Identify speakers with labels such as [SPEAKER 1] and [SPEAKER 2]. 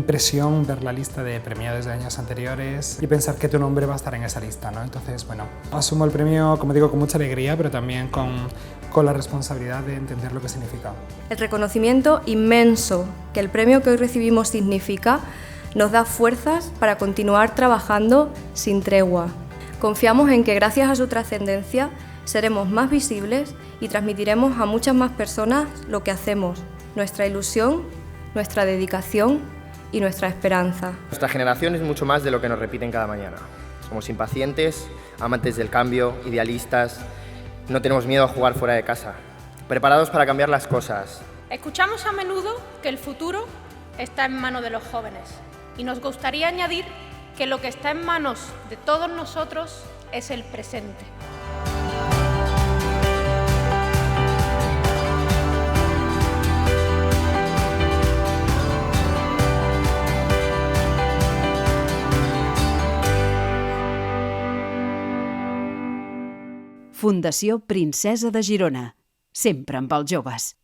[SPEAKER 1] impresión ver la lista de premiados de años anteriores y pensar que tu nombre va a estar en esa lista, ¿no? Entonces, bueno, asumo el premio, como digo, con mucha alegría, pero también con la responsabilidad de entender lo que significa.
[SPEAKER 2] El reconocimiento inmenso que el premio que hoy recibimos significa nos da fuerzas para continuar trabajando sin tregua. Confiamos en que gracias a su trascendencia seremos más visibles y transmitiremos a muchas más personas lo que hacemos, nuestra ilusión, nuestra dedicación y nuestra esperanza.
[SPEAKER 3] Nuestra generación es mucho más de lo que nos repiten cada mañana. Somos impacientes, amantes del cambio, idealistas. No tenemos miedo a jugar fuera de casa, preparados para cambiar las cosas.
[SPEAKER 4] Escuchamos a menudo que el futuro está en manos de los jóvenes y nos gustaría añadir que lo que está en manos de todos nosotros es el presente.
[SPEAKER 5] Fundació Princesa de Girona, sempre amb els joves.